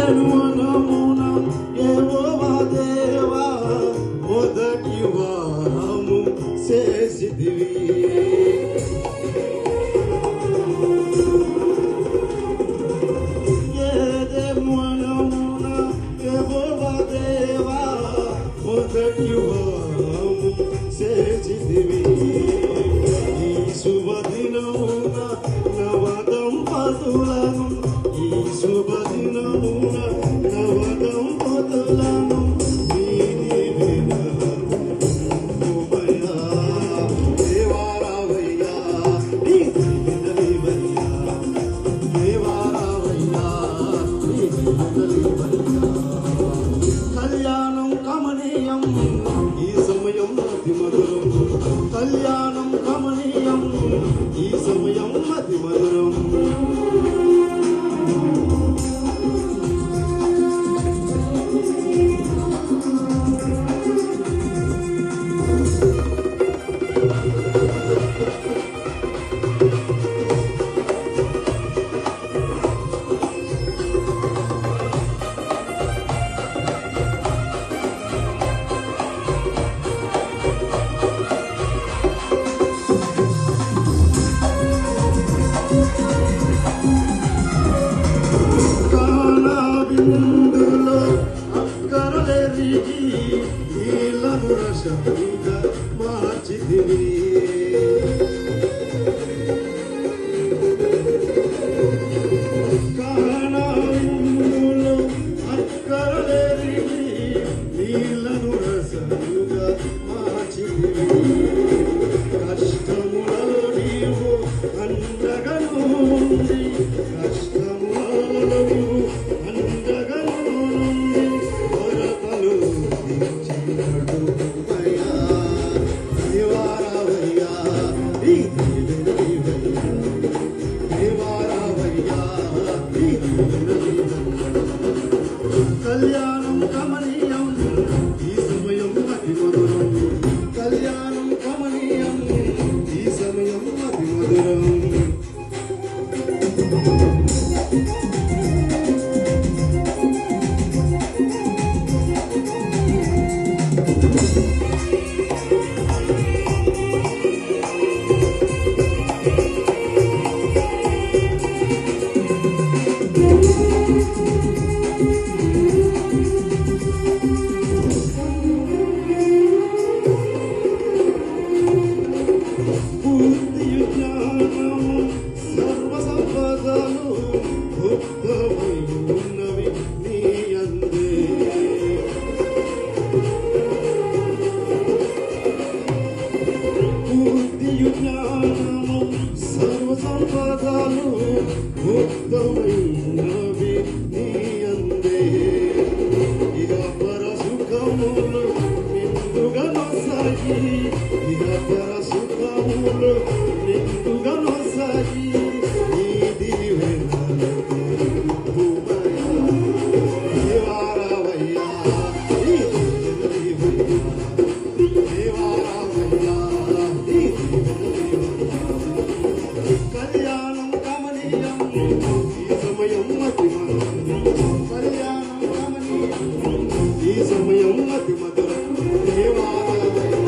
జన్మనమున యెహోవా దేవా మొదటి వారము చేసిదివి. మొదటి వారము చేసిదివి. ఈ శుభదినమున నవదంపతులను ఈ శుభదినమున నవదంపతులను కళ్యాణం కమనీయం ఈ సమయం అతి మధురం. కళ్యాణం కమనీయం ఈ సమయం అతి మధురం. ఇందులో అక్కరలెరిగి నీళ్లను రసముగా మార్చితివి. ఇందులో అక్కరలెరిగి నీళ్లను రసముగా మార్చితివి. కష్టములలో నీవు అండగా నుండి కష్టములలో నీవు కళ్యాణం కమనీయం ఈ సమయం అతి మధురం. కళ్యాణం కమనీయం ఈ సమయం అతి మధురం. సర్వసంపదలు ముక్తమైనవి నీ యందే. ఇహ పర సుఖములు నిండుగా నొసగి ఇహ పర సుఖములు నిండుగా నొసగి నీ దీవెనలతో దేవారావయ్యా కళ్యాణం కమనీయం ఈ సమయం అతి మధురం. కళ్యాణం కమనీయం ఈ సమయం అతి మధురం. దేవారావయ్యా